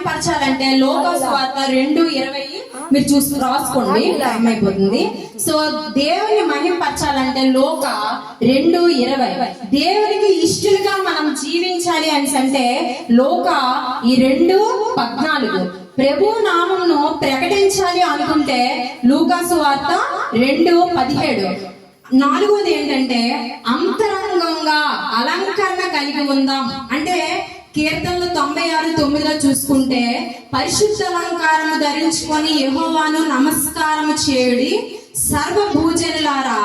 మహిమపరచాలంటే లోకా సువార్త 2:20 మీరు రాసుకోండి, టైం అయిపోతుంది. సో దేవుని మహిమపరచాలంటే లోకా 2:20. దేవునికి ఇష్టలుగా మనం జీవించాలి అని అంటే లోకా 2:14. ప్రభు నామమును ప్రకటించాలి అనుకుంటే లూకా సువార్త 2:17. నాలుగోది ఏంటంటే అంతరంగంగా అలంకరణ కలిగి ఉందాం. అంటే కీర్తనలు 96:9 చూసుకుంటే పరిశుద్ధ అలంకారము ధరించుకొని యెహోవాను నమస్కారము చేయుడి, సర్వభూజనులారా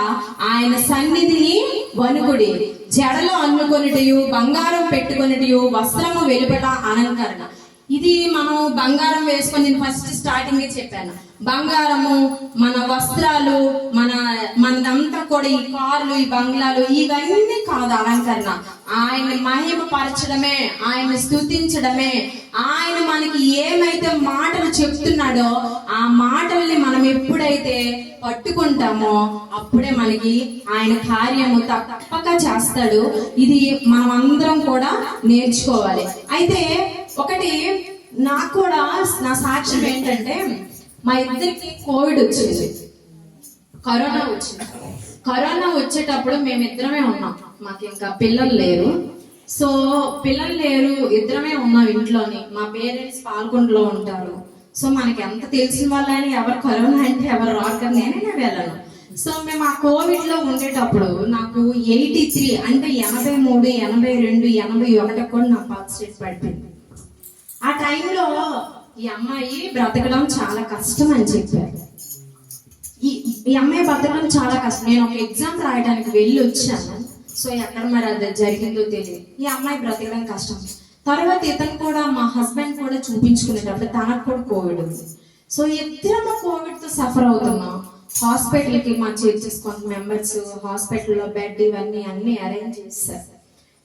ఆయన సన్నిధిని వణుకుడి, జడలు అన్నుకొనిటయు బంగారం పెట్టుకొనిటయు వస్త్రము వెలుపట అలంకరణ. ఇది మనం బంగారం వేసుకొని నేను ఫస్ట్ స్టార్టింగ్ చెప్పాను. బంగారము, మన వస్త్రాలు, మనదంతా కూడా ఈ కార్లు, ఈ బంగ్లాలు, ఇవన్నీ కాదు అలంకరణ. ఆయన మహిమపరచడమే, ఆయన స్తుతించడమే, ఆయన మనకి ఏమైతే మాటలు చెప్తున్నాడో ఆ మాటల్ని మనం ఎప్పుడైతే పట్టుకుంటామో అప్పుడే మనకి ఆయన కార్యము తప్పక చేస్తాడు. ఇది మనం అందరం కూడా నేర్చుకోవాలి. అయితే ఒకటి నాకు కూడా నా సాక్ష్యం ఏంటంటే, మా ఇద్దరికి కోవిడ్ వచ్చింది, కరోనా వచ్చేటప్పుడు మేమిద్దరమే ఉన్నాం. మాకు ఇంకా పిల్లలు లేరు. సో పిల్లలు లేరు, ఇద్దరమే ఉన్నాం ఇంట్లోని. మా పేరెంట్స్ పాల్గొండలో ఉంటారు. సో మనకి ఎంత తెలిసిన వాళ్ళని ఎవరు కరోనా అంటే ఎవరు రాక నేనే వెళ్ళను. సో మేము ఆ కోవిడ్ లో ఉండేటప్పుడు నాకు 83 అంటే 83, 82, 81 కూడా నా పల్స్ రేట్ పడిపోయింది. ఆ టైంలో ఈ అమ్మాయి బ్రతకడం చాలా కష్టం అని చెప్పారు. ఈ అమ్మాయి బ్రతకడం చాలా కష్టం. నేను ఒక ఎగ్జామ్ రాయడానికి వెళ్ళి వచ్చాను. సో ఎక్కడ మరి అది జరిగిందో తెలియదు. ఈ అమ్మాయి బ్రతకడం కష్టం. తర్వాత ఇతను కూడా, మా హస్బెండ్ కూడా చూపించుకునేటప్పుడు తనకు కూడా కోవిడ్ ఉంది. సో ఇద్దరు కోవిడ్ తో సఫర్ అవుతున్నాం. హాస్పిటల్ కి మా చర్చెస్ కొంత మెంబర్స్ హాస్పిటల్లో బెడ్ ఇవన్నీ అన్ని అరేంజ్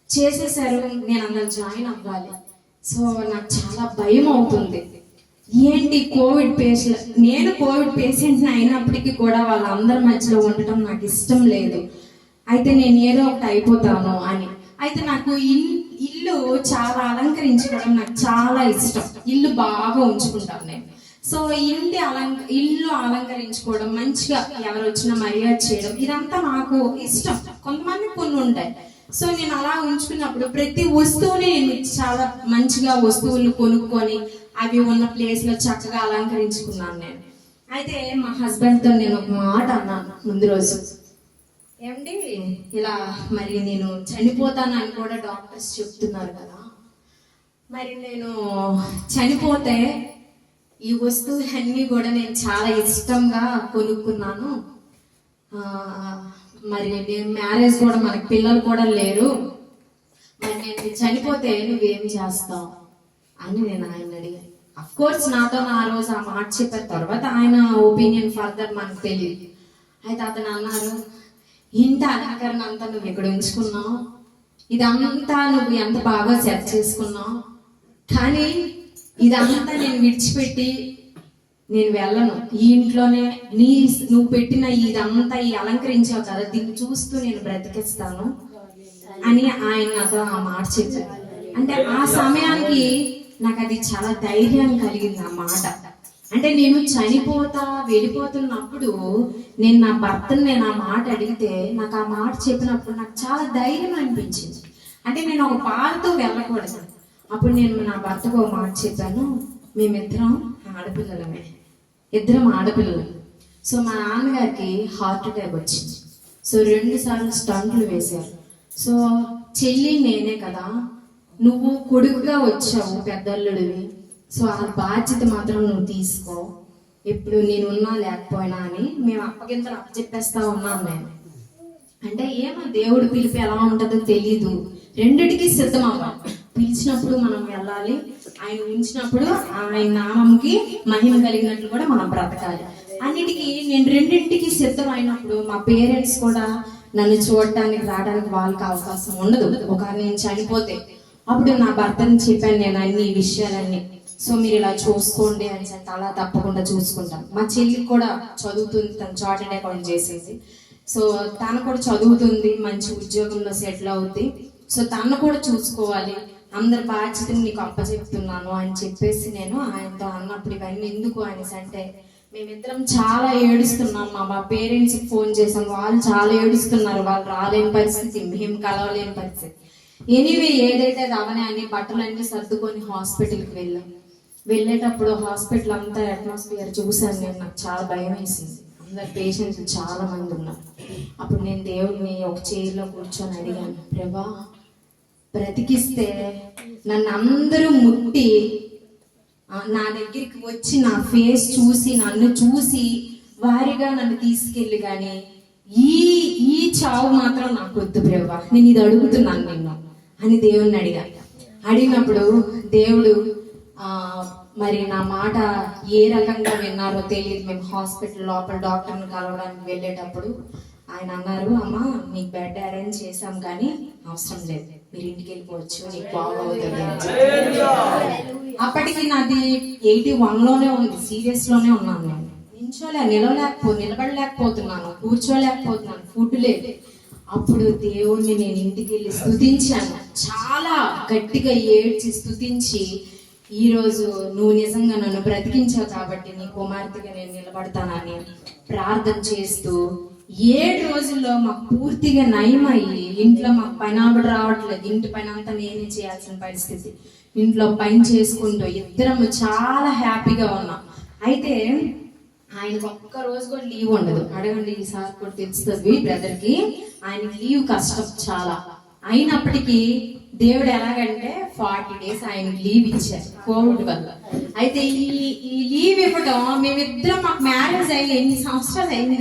చేసేసారు. నేను అందులో జాయిన్ అవ్వాలి. సో నాకు చాలా భయం అవుతుంది. ఏంటి కోవిడ్ పేషెంట్, నేను కోవిడ్ పేషెంట్ అయినప్పటికీ కూడా వాళ్ళందరి మధ్యలో ఉండటం నాకు ఇష్టం లేదు. అయితే నేను ఏదో ఒకటి అయిపోతాను అని. అయితే నాకు ఇల్లు చాలా అలంకరించుకోవడం నాకు చాలా ఇష్టం. ఇల్లు బాగా ఉంచుకుంటాను నేను. సో ఇల్లు అలంకరించుకోవడం, మంచిగా ఎవరు వచ్చినా మర్యాద చేయడం, ఇదంతా నాకు ఇష్టం. కొంతమంది కొన్ని ఉంటాయి. సో నేను అలా ఉంచుకున్నప్పుడు ప్రతి వస్తువుని నేను చాలా మంచిగా వస్తువులు కొనుక్కొని అవి ఉన్న ప్లేస్ లో చక్కగా అలంకరించుకున్నాను నేను. అయితే మా హస్బెండ్ తో నేను ఒక మాట అన్నాను ముందు రోజు, ఏమండి ఇలా మరి నేను చనిపోతానని కూడా డాక్టర్స్ చెప్తున్నారు కదా, మరి నేను చనిపోతే ఈ వస్తువులన్నీ కూడా నేను చాలా ఇష్టంగా కొనుక్కున్నాను, మరి నేను మ్యారేజ్ కూడా, మనకి పిల్లలు కూడా లేరు, మరి నేను చనిపోతే నువ్వేం చేస్తావు అని నేను ఆయన అడిగాను. అఫ్ కోర్స్ నాతో ఆ రోజు ఆ మాట చెప్పిన తర్వాత ఆయన ఒపీనియన్ ఫర్దర్ మనకు తెలియదు. అయితే అతను అన్నారు, ఇంత అలంకరణ అంతా నువ్వు ఇక్కడ ఉంచుకున్నావు, ఇదంతా నువ్వు ఎంత బాగా సెట్ చేసుకున్నావు, కానీ ఇదంతా నేను విడిచిపెట్టి నేను వెళ్ళను. ఈ ఇంట్లోనే నువ్వు పెట్టిన ఇదంతా ఈ అలంకరించావు కదా, దీన్ని చూస్తూ నేను బ్రతికిస్తాను అని ఆయన నాతో ఆ మాట చెప్పారు. అంటే ఆ సమయానికి నాకు అది చాలా ధైర్యం కలిగింది ఆ మాట. అంటే నేను వెళ్ళిపోతున్నప్పుడు నేను నా భర్తను నేను ఆ మాట అడిగితే, నాకు ఆ మాట చెప్పినప్పుడు నాకు చాలా ధైర్యం అనిపించింది. అంటే నేను ఒక బాధతో వెళ్ళకూడదు. అప్పుడు నేను నా భర్తకు ఒక మాట చెప్పాను, మేమిద్దరం ఆడపిల్లలమే, ఇద్దరం ఆడపిల్లలు. సో మా నాన్నగారికి హార్ట్ అటాక్ వచ్చింది. సో 2 సార్లు స్టంట్లు వేశారు. సో చెల్లి నేనే కదా, నువ్వు కొడుకుగా వచ్చావు, పెద్దల్లుడివి, సో ఆ బాధ్యత మాత్రం నువ్వు తీసుకో, ఇప్పుడు నేనున్నా లేకపోయినా అని మేము అప్పగింతలు అప్పచెప్పేస్తా ఉన్నాను నేను. అంటే ఏమో దేవుడు పిలిపి ఎలా ఉంటుందో తెలీదు, రెండిటికి సిద్ధం అవ్వాలి. పిలిచినప్పుడు మనం వెళ్ళాలి, ఆయన ఉంచినప్పుడు ఆయన నామంకి మహిమ కలిగినట్లు కూడా మనం బ్రతకాలి. అన్నిటికీ నేను రెండింటికి సిద్ధం అయినప్పుడు మా పేరెంట్స్ కూడా నన్ను చూడటానికి రావడానికి వాళ్ళకి అవకాశం ఉండదు. ఒక నేను చనిపోతే అప్పుడు నా భర్తని చెప్పాను నేను అన్ని విషయాలన్నీ. సో మీరు ఇలా చూసుకోండి అని చెప్పి, అలా తప్పకుండా చూసుకుంటాను. మా చెల్లికి కూడా చదువుతుంది, తను చార్టెడ్ అకౌంట్ చేసేసి, సో తను కూడా చదువుతుంది, మంచి ఉద్యోగంలో సెటిల్ అవుద్ది. సో తను కూడా చూసుకోవాలి. అందరి బాధ్యతను నీకు అప్పచెప్తున్నాను అని చెప్పేసి నేను ఆయనతో అన్నప్పుడు ఇవన్నీ ఎందుకు అనేసి అంటే, మేమిద్దరం చాలా ఏడుస్తున్నాం. మా పేరెంట్స్కి ఫోన్ చేసాం, వాళ్ళు చాలా ఏడుస్తున్నారు, వాళ్ళు రాలేని పరిస్థితి, మేము కలవలేని పరిస్థితి. ఎనీవే ఏదైతే అవనే అని బట్టలన్నీ సర్దుకొని హాస్పిటల్కి వెళ్ళేటప్పుడు హాస్పిటల్ అంతా అట్మాస్ఫియర్ చూశాను నేను. నాకు చాలా భయం వేసింది. అందరు పేషెంట్స్ చాలా మంది ఉన్నారు. అప్పుడు నేను దేవుడిని ఒక చైర్లో కూర్చొని అడిగాను, ప్రభా బ్రతికిస్తే నన్ను అందరూ ముట్టి నా దగ్గరికి వచ్చి నా ఫేస్ చూసి నన్ను చూసి వారిగా నన్ను తీసుకెళ్ళి, కానీ ఈ చావు మాత్రం నాకు వద్దు ప్రభా, నేను ఇది అడుగుతున్నాను నిన్ను అని దేవుణ్ణి అడిగినప్పుడు దేవుడు మరి నా మాట ఏ రకంగా విన్నారో తెలియదు. మేము హాస్పిటల్ లోపల డాక్టర్ని కలవడానికి వెళ్ళేటప్పుడు ఆయన అన్నారు, అమ్మా నీకు బెడ్ అరేంజ్ చేసాం కానీ అవసరం లేదు, మీరు ఇంటికి వెళ్ళిపోవచ్చు, నీకు బాగవుతుంది. అప్పటికి నాది 81లోనే ఉంది, సీరియస్ లోనే ఉన్నాను. నేను నిలబడలేకపోతున్నాను, కూర్చోలేకపోతున్నాను, ఫుడ్ లేదు. అప్పుడు దేవుణ్ణి నేను ఇంటికి వెళ్ళి స్తుతించాను, చాలా గట్టిగా ఏడ్చి స్తుతించి, ఈరోజు నువ్వు నిజంగా నన్ను బ్రతికించావు కాబట్టి నీ కుమార్తెగా నేను నిలబడతానని ప్రార్థన చేస్తూ 7 రోజుల్లో మాకు పూర్తిగా నయమయ్యి, ఇంట్లో మాకు పని ఆవిడ రావట్లేదు, ఇంటి పని అంతా నేనే చేయాల్సిన పరిస్థితి, ఇంట్లో పని చేసుకుంటూ ఇద్దరం చాలా హ్యాపీగా ఉన్నాం. అయితే ఆయనకు ఒక్క రోజు కూడా లీవ్ ఉండదు. అడగండి ఈసారి కూడా తెలుస్తుంది బ్రదర్కి, ఆయనకి లీవ్ కష్టం చాలా. అయినప్పటికీ దేవుడు ఎలాగంటే 40 days ఆయన లీవ్ ఇచ్చారు కోవిడ్ వల్ల. అయితే ఈ లీవ్ ఇవ్వడం, మేమిద్దరం మాకు మ్యారేజ్ అయ్యి 8 సంవత్సరాలు అయింది.